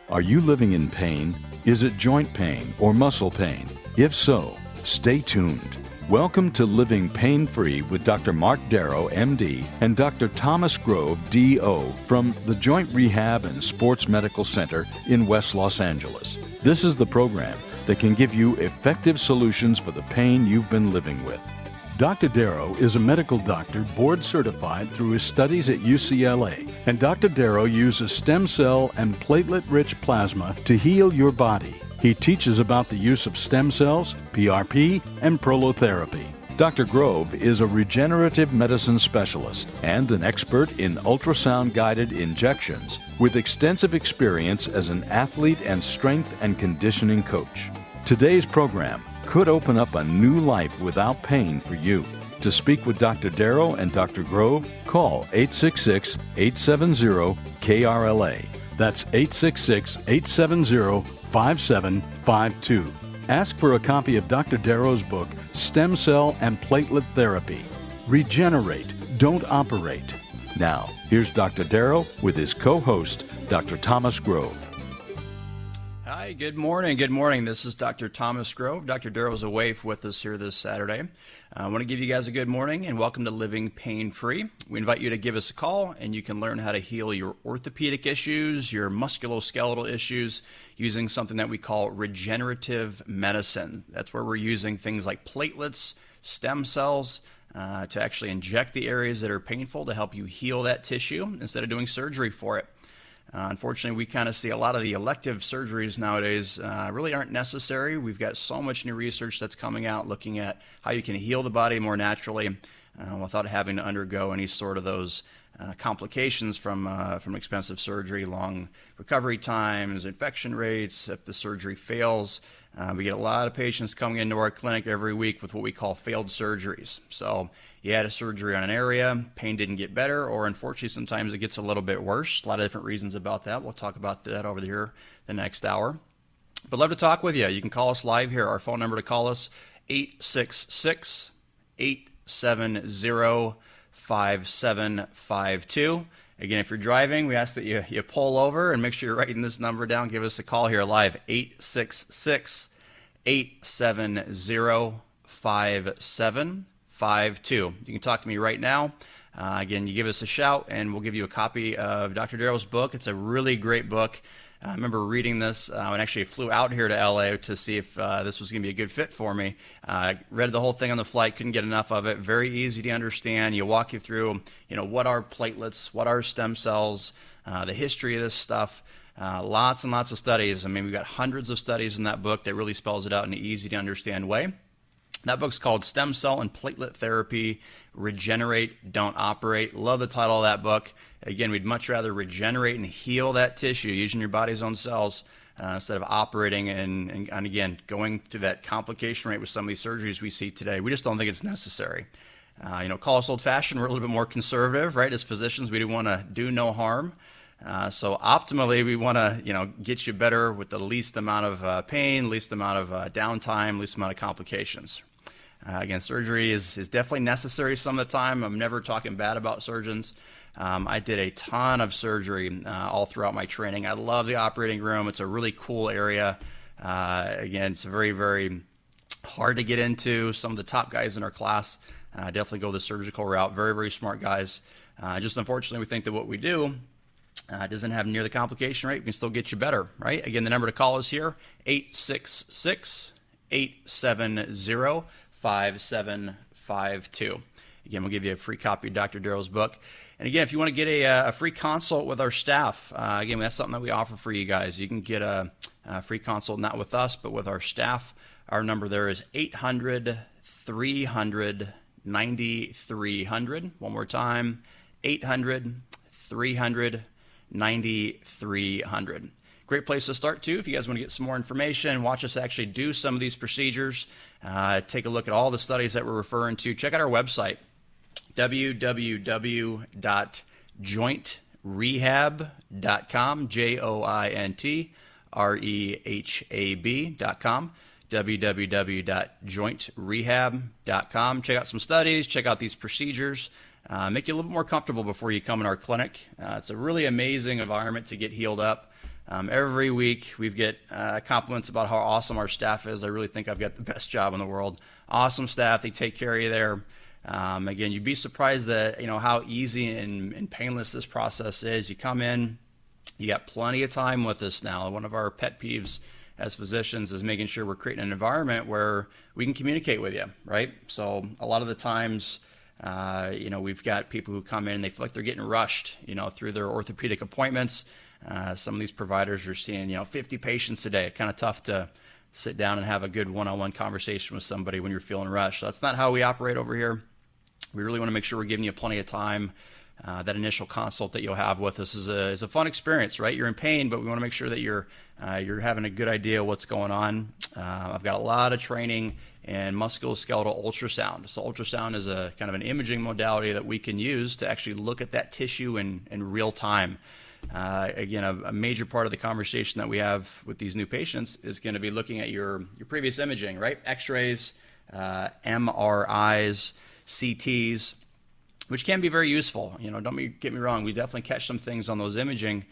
Are you living in pain? Is it joint pain or muscle pain? If so, stay tuned. Welcome to Living Pain-Free with Dr. Marc Darrow, MD, and Dr. Thomas Grove, DO, from the Joint Rehab and Sports Medical Center in West Los Angeles. This is the program that can give you effective solutions for the pain you've been living with. Dr. Darrow is a medical doctor board certified through his studies at UCLA, and Dr. Darrow uses stem cell and platelet-rich plasma to heal your body. He teaches about the use of stem cells, PRP, and prolotherapy. Dr. Grove is a regenerative medicine specialist and an expert in ultrasound-guided injections with extensive experience as an athlete and strength and conditioning coach. Today's program could open up a new life without pain for you. To speak with Dr. Darrow and Dr. Grove, call 866-870-KRLA. That's 866-870-5752. Ask for a copy of Dr. Darrow's book, Stem Cell and Platelet Therapy. Regenerate, don't operate. Now, here's Dr. Darrow with his co-host, Dr. Thomas Grove. Hi, good morning. Good morning. This is Dr. Thomas Grove. Dr. Darrow's away with us here this Saturday. I want to give you guys a good morning and welcome to Living Pain-Free. We invite you to give us a call and you can learn how to heal your orthopedic issues, your musculoskeletal issues using something that we call regenerative medicine. That's where we're using things like platelets, stem cells, to actually inject the areas that are painful to help you heal that tissue instead of doing surgery for it. Unfortunately, we kind of see a lot of the elective surgeries nowadays really aren't necessary. We've got so much new research that's coming out looking at how you can heal the body more naturally without having to undergo any sort of those complications from expensive surgery, long recovery times, infection rates. If the surgery fails, we get a lot of patients coming into our clinic every week with what we call failed surgeries. So you had a surgery on an area, pain didn't get better, or unfortunately sometimes it gets a little bit worse. A lot of different reasons about that. We'll talk about that over here the next hour. But love to talk with you. You can call us live here. Our phone number to call us, 866-870-5752. Again, if you're driving, we ask that you pull over and make sure you're writing this number down. Give us a call here live, 866-870-5752. You can talk to me right now. Again, you give us a shout and we'll give you a copy of Dr. Darrow's book. It's a really great book. I remember reading this and actually flew out here to LA to see if this was going to be a good fit for me. Read the whole thing on the flight, couldn't get enough of it. Very easy to understand. You walk you through, what are platelets, what are stem cells, the history of this stuff. Lots and lots of studies. I mean, we've got hundreds of studies in that book that really spells it out in an easy to understand way. That book's called Stem Cell and Platelet Therapy, Regenerate, Don't Operate. Love the title of that book. Again, we'd much rather regenerate and heal that tissue using your body's own cells instead of operating and again, going through that complication rate with some of these surgeries we see today. We just don't think it's necessary. Call us old-fashioned. We're a little bit more conservative, right? As physicians, we do want to do no harm. So optimally, we want to, get you better with the least amount of pain, least amount of downtime, least amount of complications. Again, surgery is definitely necessary some of the time. I'm never talking bad about surgeons. I did a ton of surgery all throughout my training. I love the operating room. It's a really cool area. Again, it's very, very hard to get into. Some of the top guys in our class definitely go the surgical route. Very, very smart guys. Just unfortunately, we think that what we do doesn't have near the complication rate. We can still get you better, right? Again, the number to call is here, 866-870-5752. Again, we'll give you a free copy of Dr. Darrow's book. And again, if you want to get a free consult with our staff, again, that's something that we offer for you guys. You can get a free consult, not with us, but with our staff. Our number there is 800-300-9300. One more time, 800-300-9300. Great place to start, too, if you guys want to get some more information, watch us actually do some of these procedures, take a look at all the studies that we're referring to. Check out our website, www.jointrehab.com, jointrehab.com, www.jointrehab.com. Check out some studies, check out these procedures, make you a little bit more comfortable before you come in our clinic. It's a really amazing environment to get healed up. Every week we get compliments about how awesome our staff is. I really think I've got the best job in the world. Awesome staff. They take care of you there. Again, you'd be surprised that, how easy and painless this process is. You come in, you got plenty of time with us now. One of our pet peeves as physicians is making sure we're creating an environment where we can communicate with you, right? So a lot of the times, we've got people who come in, they feel like they're getting rushed, through their orthopedic appointments. Some of these providers are seeing, 50 patients a day. Kind of tough to sit down and have a good one-on-one conversation with somebody when you're feeling rushed. So that's not how we operate over here. We really want to make sure we're giving you plenty of time. That initial consult that you'll have with us is a fun experience, right? You're in pain, but we want to make sure that you're having a good idea of what's going on. I've got a lot of training in musculoskeletal ultrasound. So ultrasound is a kind of an imaging modality that we can use to actually look at that tissue in real time. Again, a major part of the conversation that we have with these new patients is going to be looking at your previous imaging, right? X-rays, MRIs, CTs, which can be very useful. Don't get me wrong. We definitely catch some things on those imaging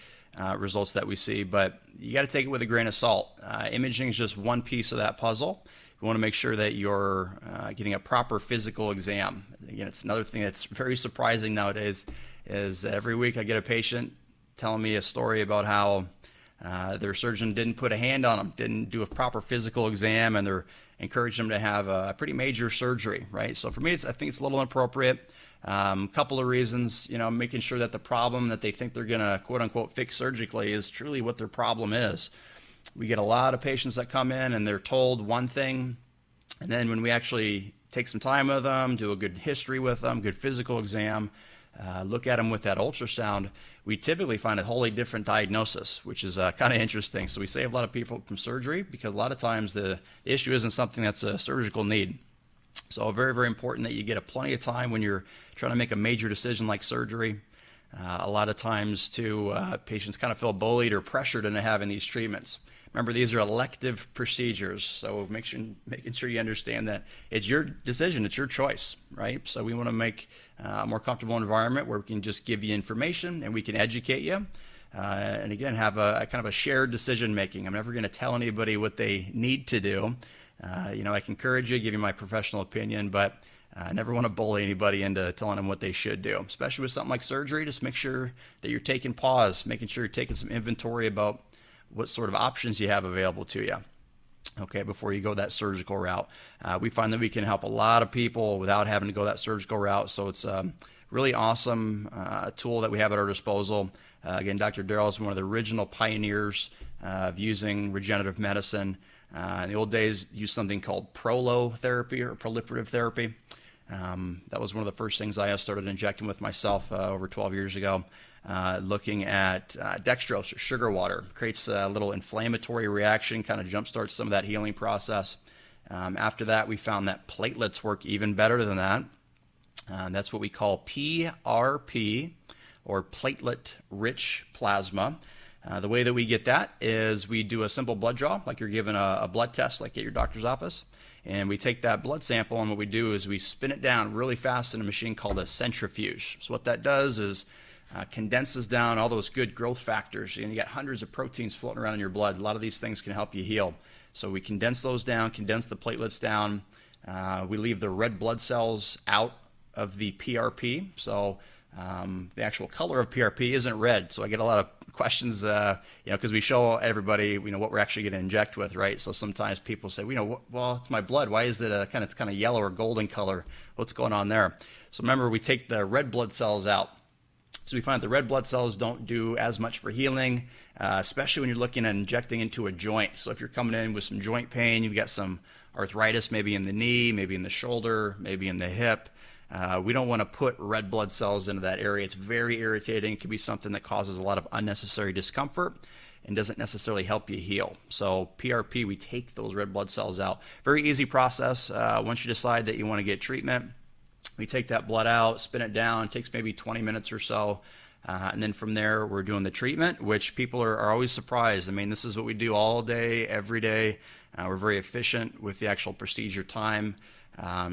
results that we see, but you got to take it with a grain of salt. Imaging is just one piece of that puzzle. We want to make sure that you're getting a proper physical exam. Again, it's another thing that's very surprising nowadays is every week I get a patient telling me a story about how their surgeon didn't put a hand on them, didn't do a proper physical exam, and they're encouraging them to have a pretty major surgery, right? So for me, I think it's a little inappropriate. Couple of reasons, making sure that the problem that they think they're going to quote unquote fix surgically is truly what their problem is. We get a lot of patients that come in and they're told one thing, and then when we actually take some time with them, do a good history with them, good physical exam, look at them with that ultrasound, we typically find a wholly different diagnosis, which is kind of interesting. So we save a lot of people from surgery because a lot of times the issue isn't something that's a surgical need. So very, very important that you get plenty of time when you're trying to make a major decision like surgery. A lot of times, too, patients kind of feel bullied or pressured into having these treatments. Remember, these are elective procedures, so making sure you understand that it's your decision, it's your choice, right? So we want to make a more comfortable environment where we can just give you information and we can educate you. And again, have a kind of a shared decision making. I'm never going to tell anybody what they need to do. I can encourage you, give you my professional opinion, but I never want to bully anybody into telling them what they should do, especially with something like surgery. Just make sure that you're taking pause, making sure you're taking some inventory about what sort of options you have available to you, okay, before you go that surgical route. We find that we can help a lot of people without having to go that surgical route, so it's a really awesome tool that we have at our disposal. Again, Dr. Darrow is one of the original pioneers of using regenerative medicine. In the old days, used something called prolotherapy or proliferative therapy. That was one of the first things I started injecting with myself over 12 years ago. Looking at dextrose or sugar water. Creates a little inflammatory reaction, kind of jumpstarts some of that healing process. After that, we found that platelets work even better than that. That's what we call PRP, or platelet-rich plasma. The way that we get that is we do a simple blood draw, like you're given a blood test like at your doctor's office. And we take that blood sample, and what we do is we spin it down really fast in a machine called a centrifuge. So what that does is condenses down all those good growth factors. And you got hundreds of proteins floating around in your blood. A lot of these things can help you heal. So we condense those down, condense the platelets down. We leave the red blood cells out of the PRP. So the actual color of PRP isn't red. So I get a lot of questions, because we show everybody, what we're actually going to inject with, right? So sometimes people say, well, it's my blood. Why is it it's kind of yellow or golden color? What's going on there? So remember, we take the red blood cells out. So we find the red blood cells don't do as much for healing, especially when you're looking at injecting into a joint. So if you're coming in with some joint pain, you've got some arthritis, maybe in the knee, maybe in the shoulder, maybe in the hip. We don't want to put red blood cells into that area. It's very irritating. It can be something that causes a lot of unnecessary discomfort and doesn't necessarily help you heal. So PRP, we take those red blood cells out. Very easy process. Once you decide that you want to get treatment, we take that blood out, spin it down. It takes maybe 20 minutes or so. And then from there, we're doing the treatment, which people are always surprised. I mean, this is what we do all day, every day. We're very efficient with the actual procedure time.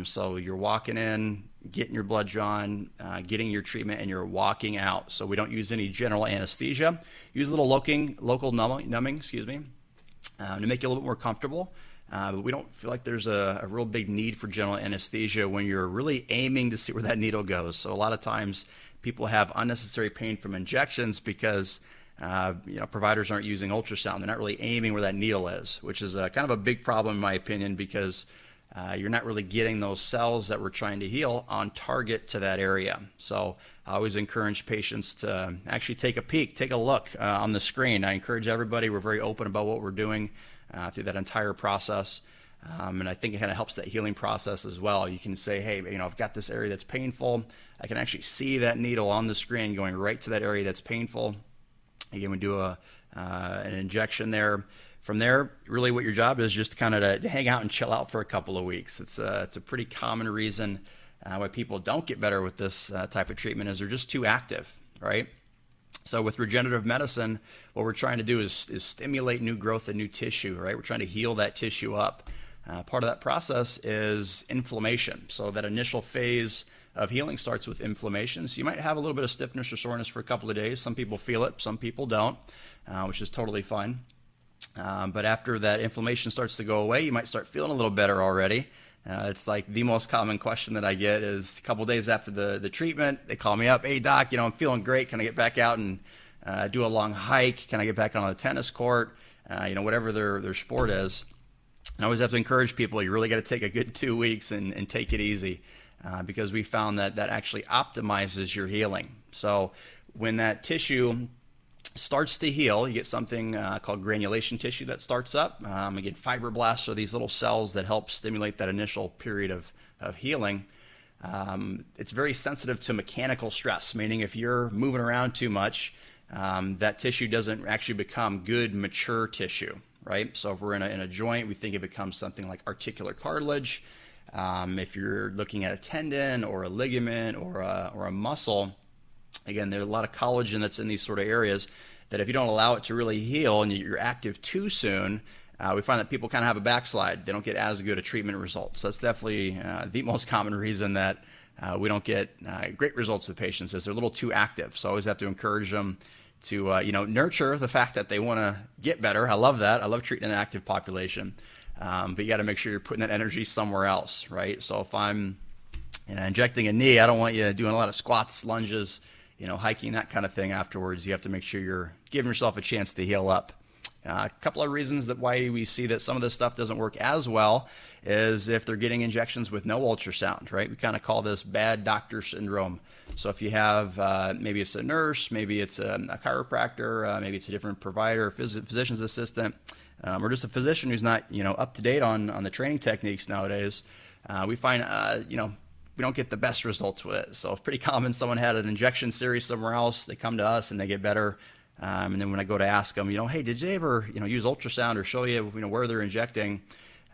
So you're walking in, getting your blood drawn, getting your treatment, and you're walking out. So we don't use any general anesthesia. Use a little local numbing, to make you a little bit more comfortable. But we don't feel like there's a real big need for general anesthesia when you're really aiming to see where that needle goes. So a lot of times people have unnecessary pain from injections because providers aren't using ultrasound. They're not really aiming where that needle is, which is kind of a big problem in my opinion, because you're not really getting those cells that we're trying to heal on target to that area. So I always encourage patients to actually take a peek, take a look on the screen. I encourage everybody. We're very open about what we're doing through that entire process. And I think it kind of helps that healing process as well. You can say, hey, I've got this area that's painful. I can actually see that needle on the screen going right to that area that's painful. Again, we do an injection there. From there, really what your job is just kind of to hang out and chill out for a couple of weeks. It's a pretty common reason why people don't get better with this type of treatment is they're just too active, right? So with regenerative medicine, what we're trying to do is stimulate new growth and new tissue, right? We're trying to heal that tissue up. Part of that process is inflammation. So that initial phase of healing starts with inflammation. So you might have a little bit of stiffness or soreness for a couple of days. Some people feel it, some people don't, which is totally fine. But after that inflammation starts to go away, you might start feeling a little better already. It's like the most common question that I get is a couple of days after the treatment, they call me up, hey doc, I'm feeling great. Can I get back out and do a long hike? Can I get back on the tennis court? Whatever their sport is. And I always have to encourage people, you really got to take a good 2 weeks and take it easy because we found that actually optimizes your healing. So when that tissue starts to heal, you get something called granulation tissue that starts up. Again, fibroblasts are these little cells that help stimulate that initial period of healing. It's very sensitive to mechanical stress, meaning if you're moving around too much, that tissue doesn't actually become good, mature tissue, right? So if we're in a joint, we think it becomes something like articular cartilage. If you're looking at a tendon or a ligament or a muscle, again, there's a lot of collagen that's in these sort of areas that if you don't allow it to really heal and you're active too soon, we find that people kind of have a backslide. They don't get as good a treatment result. So that's definitely the most common reason that we don't get great results with patients is they're a little too active. So I always have to encourage them to nurture the fact that they want to get better. I love that. I love treating an active population. But you got to make sure you're putting that energy somewhere else, right? So if I'm injecting a knee, I don't want you doing a lot of squats, lunges, hiking, that kind of thing afterwards. You have to make sure you're giving yourself a chance to heal up. A couple of reasons that why we see that some of this stuff doesn't work as well is if they're getting injections with no ultrasound, right? We kind of call this bad doctor syndrome. So if you have, maybe it's a nurse, maybe it's a chiropractor, maybe it's a different provider, physician's assistant, or just a physician who's not, up to date on the training techniques nowadays, we find, we don't get the best results with it. So pretty common, someone had an injection series somewhere else, they come to us and they get better. And then when I go to ask them, hey, did you ever, use ultrasound or show you, where they're injecting?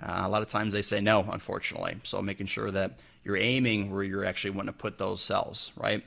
A lot of times they say no, unfortunately. So making sure that you're aiming where you're actually wanting to put those cells, right?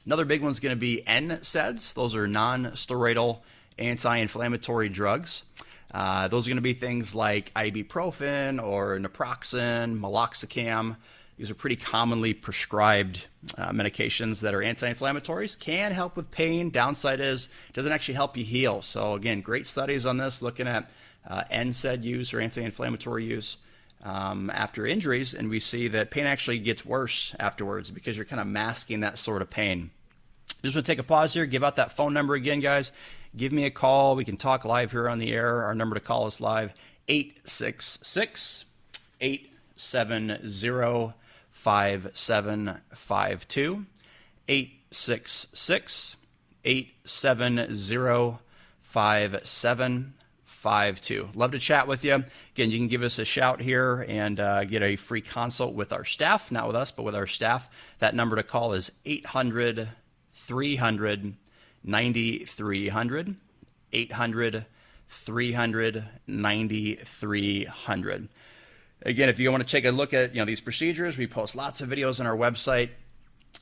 Another big one's going to be NSAIDs. Those are non-steroidal anti-inflammatory drugs. Those are going to be things like ibuprofen or naproxen, meloxicam. These are pretty commonly prescribed medications that are anti-inflammatories. Can help with pain. Downside is it doesn't actually help you heal. So again, great studies on this looking at NSAID use or anti-inflammatory use after injuries, and we see that pain actually gets worse afterwards because you're kind of masking that sort of pain. Just want to take a pause here, give out that phone number again, guys. Give me a call. We can talk live here on the air. Our number to call us live, 866-870-5752, 866-870-5752. Love to chat with you. Again, you can give us a shout here and get a free consult with our staff, not with us, but with our staff. That number to call is 800-300-9300, 800-300-9300. Again, if you want to take a look at these procedures, we post lots of videos on our website,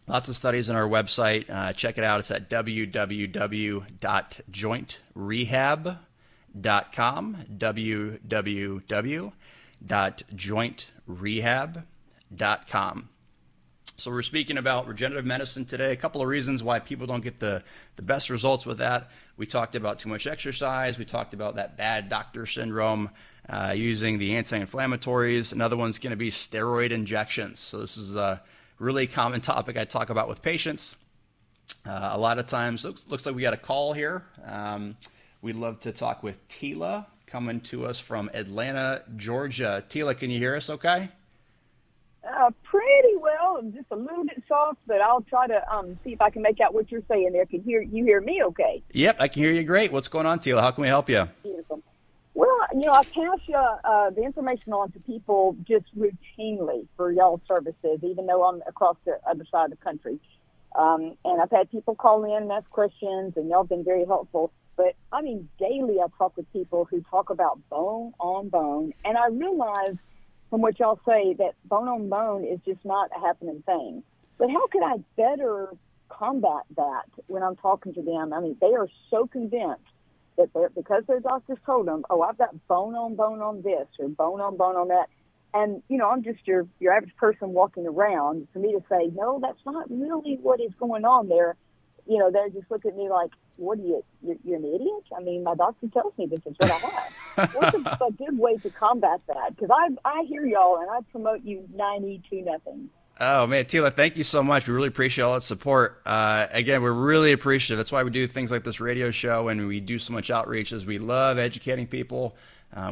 lots of studies on our website. Check it out. It's at www.jointrehab.com, www.jointrehab.com. regenerativementalhealth.com. So we're speaking about regenerative medicine today. A couple of reasons why people don't get the best results with that. We talked about too much exercise. We talked about that bad doctor syndrome, using the anti-inflammatories. Another one's going to be steroid injections. So this is a really common topic I talk about with patients. A lot of times, looks like we got a call here. We'd love to talk with Tila, coming to us from Atlanta, Georgia. Tila, can you hear us okay? Pretty well, just a little bit soft, but I'll try to see if I can make out what you're saying there. Can you hear me okay? Yep, I can hear you great. What's going on, Tila? How can we help you? Beautiful. Well, I pass the information on to people just routinely for y'all's services, even though I'm across the other side of the country. And I've had people call in and ask questions, and y'all have been very helpful. But, daily I talk with people who talk about bone on bone, and I realize from what y'all say that bone on bone is just not a happening thing. But how could I better combat that when I'm talking to them? They are so convinced that because their doctors told them, oh, I've got bone on this or bone on that. And, I'm just your average person walking around. For me to say, no, that's not really what is going on there. They just look at me like, what are you're an idiot? My doctor tells me this is what I have. What's a good way to combat that? Because I hear y'all and I promote you 90-0. Oh, man, Tila, thank you so much. We really appreciate all that support. Again, we're really appreciative. That's why we do things like this radio show and we do so much outreach, is we love educating people.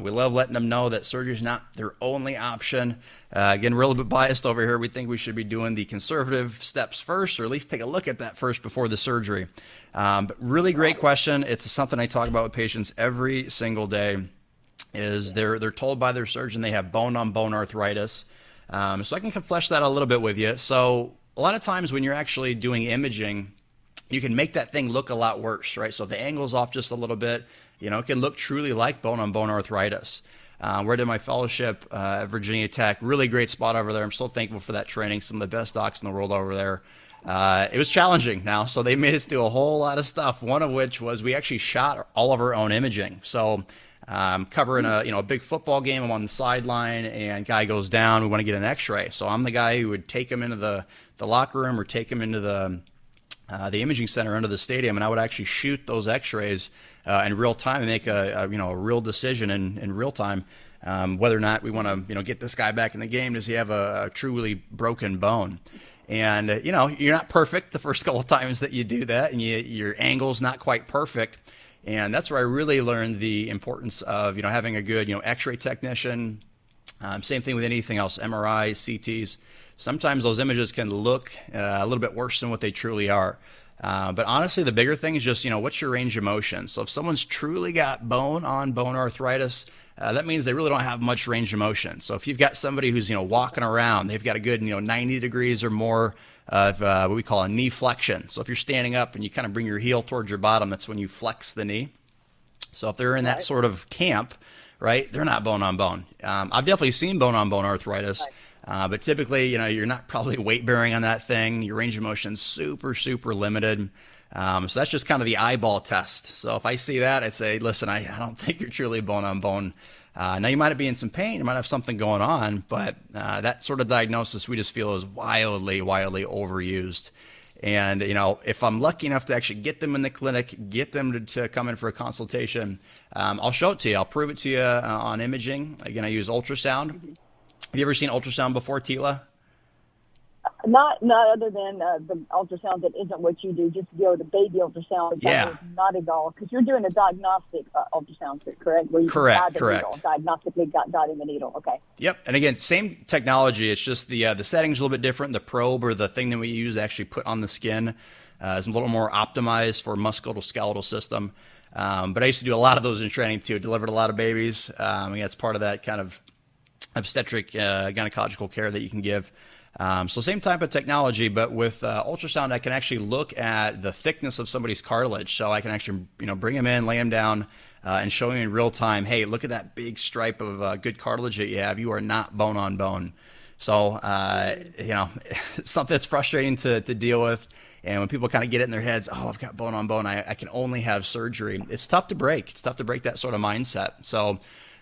We love letting them know that surgery is not their only option. Again, we're a little bit biased over here. We think we should be doing the conservative steps first, or at least take a look at that first before the surgery. But really great question. It's something I talk about with patients every single day, is they're told by their surgeon they have bone-on-bone arthritis. So I can flesh that a little bit with you. So a lot of times when you're actually doing imaging, you can make that thing look a lot worse, right? So if the angle's off just a little bit, it can look truly like bone-on-bone arthritis. Where I did my fellowship at Virginia Tech, really great spot over there. I'm so thankful for that training. Some of the best docs in the world over there. It was challenging now, so they made us do a whole lot of stuff, one of which was we actually shot all of our own imaging. So covering a big football game, I'm on the sideline, and guy goes down, we want to get an x-ray. So I'm the guy who would take him into the locker room or take him into the imaging center under the stadium, and I would actually shoot those x-rays in real time and make a real decision in real time, whether or not we want to get this guy back in the game. Does he have a truly broken bone? And you're not perfect the first couple of times that you do that, and your angle's not quite perfect. And that's where I really learned the importance of having a good x-ray technician. Same thing with anything else, MRIs, CTs. Sometimes those images can look a little bit worse than what they truly are. But honestly, the bigger thing is just, what's your range of motion? So if someone's truly got bone-on-bone arthritis, that means they really don't have much range of motion. So if you've got somebody who's, walking around, they've got a good, 90 degrees or more of what we call a knee flexion. So if you're standing up and you kind of bring your heel towards your bottom, that's when you flex the knee. So if they're in that sort of camp, right, they're not bone-on-bone. I've definitely seen bone-on-bone arthritis. Right. But typically, you're not probably weight bearing on that thing. Your range of motion's super, super limited. So that's just kind of the eyeball test. So if I see that, I say, listen, I don't think you're truly bone on bone. Now you might be in some pain, you might have something going on, but that sort of diagnosis we just feel is wildly overused. And, if I'm lucky enough to actually get them in the clinic, get them to come in for a consultation, I'll show it to you. I'll prove it to you on imaging. Again, I use ultrasound. Have you ever seen ultrasound before, Tila? Not other than the ultrasound that isn't what you do, just the baby ultrasound. Yeah. Not at all, because you're doing a diagnostic ultrasound, correct? Where you correct. Needle, diagnostically guiding the needle. Okay. Yep. And again, same technology. It's just the setting's a little bit different. The probe, or the thing that we use to actually put on the skin, is a little more optimized for musculoskeletal system. But I used to do a lot of those in training too. Delivered a lot of babies. It's part of that kind of obstetric gynecological care that you can give. So same type of technology, but with ultrasound, I can actually look at the thickness of somebody's cartilage. So I can actually, bring them in, lay them down, and show you in real time, hey, look at that big stripe of good cartilage that you have. You are not bone on bone. So, it's something that's frustrating to deal with. And when people kind of get it in their heads, oh, I've got bone on bone, I can only have surgery. It's tough to break. It's tough to break that sort of mindset. So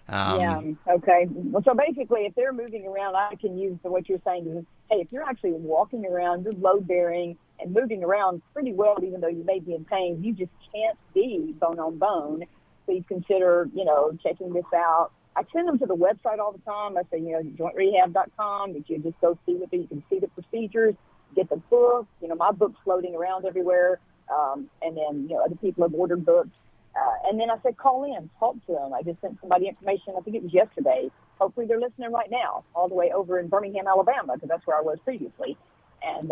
Yeah. Okay. Well, so basically, if they're moving around, I can use what you're saying is, hey, if you're actually walking around, you're load bearing and moving around pretty well, even though you may be in pain, you just can't be bone on bone. Please consider, checking this out. I send them to the website all the time. I say, jointrehab.com, that you just go see you can see the procedures, get the book. My book's floating around everywhere. And then, other people have ordered books. And then I said, call in, talk to them. I just sent somebody information, I think it was yesterday. Hopefully they're listening right now, all the way over in Birmingham, Alabama, because that's where I was previously. And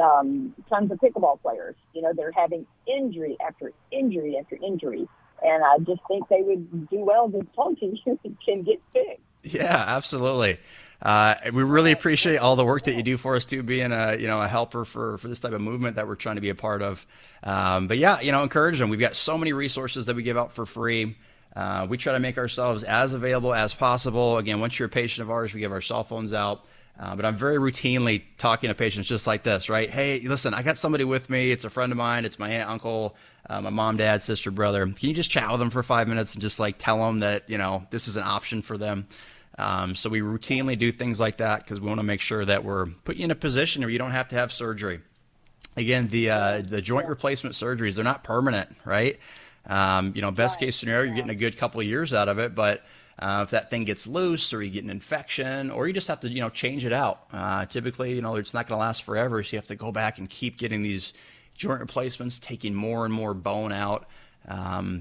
tons of pickleball players, they're having injury after injury after injury. And I just think they would do well to talk to you and can get fixed. Yeah, absolutely. We really appreciate all the work that you do for us too, being a helper for this type of movement that we're trying to be a part of. But yeah, encourage them. We've got so many resources that we give out for free. We try to make ourselves as available as possible. Again, once you're a patient of ours, we give our cell phones out. But I'm very routinely talking to patients just like this, right? Hey, listen, I got somebody with me. It's a friend of mine. It's my aunt, uncle, my mom, dad, sister, brother. Can you just chat with them for 5 minutes and just tell them that, this is an option for them? So we routinely do things like that because we want to make sure that we're putting you in a position where you don't have to have surgery. Again, the joint replacement surgeries, they're not permanent, right? Best case scenario, you're getting a good couple of years out of it, but if that thing gets loose or you get an infection or you just have to, change it out, typically, it's not going to last forever. So you have to go back and keep getting these joint replacements, taking more and more bone out.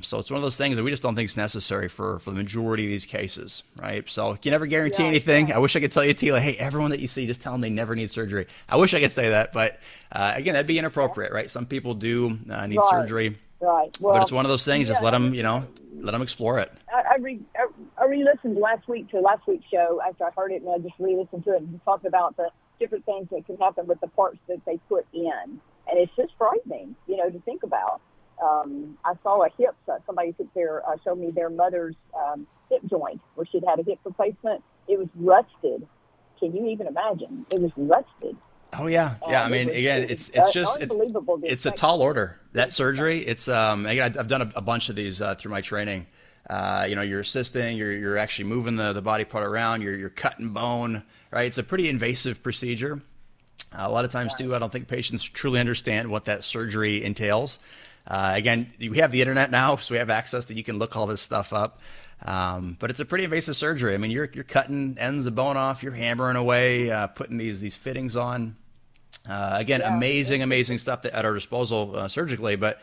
So it's one of those things that we just don't think is necessary for the majority of these cases, right? So you can never guarantee anything. I wish I could tell you, Tila, hey, everyone that you see, just tell them they never need surgery. I wish I could say that, but again, that'd be inappropriate, right? Some people do need surgery, right? Well, but it's one of those things. Just let them, let them explore it. I re-listened last week's show after I heard it, and I just re-listened to it and talked about the different things that can happen with the parts that they put in, and it's just frightening, to think about. I saw a hip. Somebody showed me their mother's hip joint where she'd had a hip replacement. It was rusted. Can you even imagine? It was rusted. Oh yeah, yeah. I mean, again, it's unbelievable. It's a tall order. That surgery. It's again, I've done a bunch of these through my training. You're assisting. You're actually moving the body part around. You're cutting bone. Right. It's a pretty invasive procedure. A lot of times too, I don't think patients truly understand what that surgery entails. Again, we have the internet now, so we have access that you can look all this stuff up. But it's a pretty invasive surgery. I mean, you're cutting ends of bone off, you're hammering away, putting these fittings on. Again, amazing stuff at our disposal surgically, but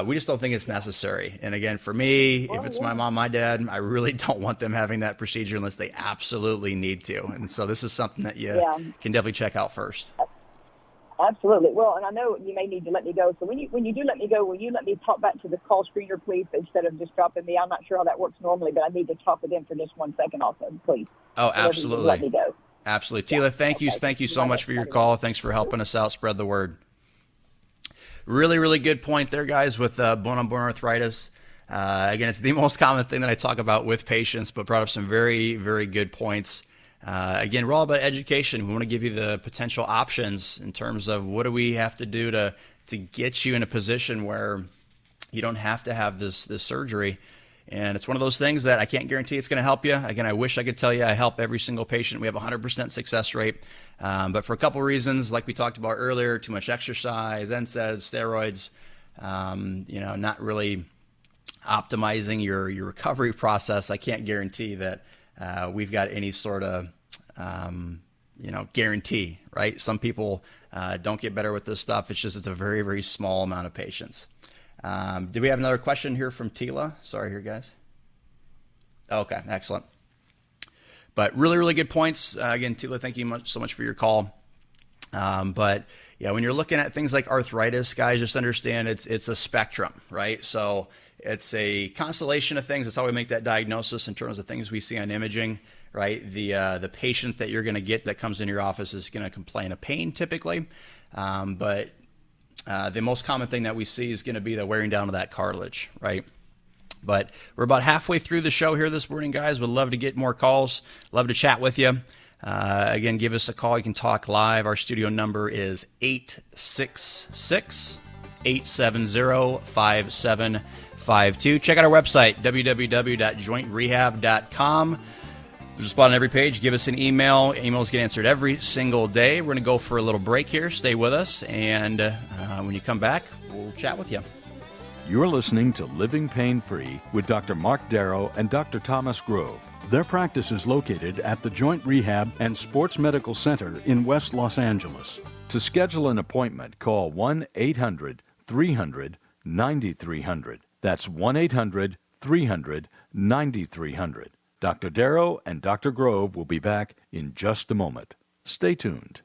we just don't think it's necessary. And again, for me, if it's my mom, my dad, I really don't want them having that procedure unless they absolutely need to. And so this is something that you can definitely check out first. Absolutely. Well, and I know you may need to let me go. So when you do let me go, will you let me talk back to the call screener, please, instead of just dropping me? I'm not sure how that works normally, but I need to talk with them for just 1 second also, please. Oh, absolutely. Let me go. Absolutely. Tila, thank you so much for your call. Thanks for helping us out. Spread the word. Really, really good point there, guys, with bone-on-bone arthritis. Again, it's the most common thing that I talk about with patients, but brought up some very, very good points. Again, we're all about education. We want to give you the potential options in terms of what do we have to do to get you in a position where you don't have to have this surgery. And it's one of those things that I can't guarantee it's going to help you. Again, I wish I could tell you I help every single patient. We have a 100% success rate. But for a couple of reasons, like we talked about earlier, too much exercise, NSAIDs, steroids, not really optimizing your recovery process, I can't guarantee that we've got any sort of, guarantee, right? Some people don't get better with this stuff. It's a very, very small amount of patients. Do we have another question here from Tila? Sorry here, guys. Okay, excellent. But really, really good points. Again, Tila, thank you so much for your call. But yeah, when you're looking at things like arthritis, guys, just understand it's a spectrum, right? So it's a constellation of things. That's how we make that diagnosis in terms of things we see on imaging, right? The patients that you're going to get that comes in your office is going to complain of pain typically. But the most common thing that we see is going to be the wearing down of that cartilage, right? But we're about halfway through the show here this morning, guys. Would love to get more calls. Love to chat with you. Again, give us a call. You can talk live. Our studio number is 866-870-5742. Check out our website, www.jointrehab.com. There's a spot on every page. Give us an email. Emails get answered every single day. We're going to go for a little break here. Stay with us, and when you come back, we'll chat with you. You're listening to Living Pain Free with Dr. Marc Darrow and Dr. Thomas Grove. Their practice is located at the Joint Rehab and Sports Medical Center in West Los Angeles. To schedule an appointment, call 1-800-300-9300. That's 1-800-300-9300. Dr. Darrow and Dr. Grove will be back in just a moment. Stay tuned.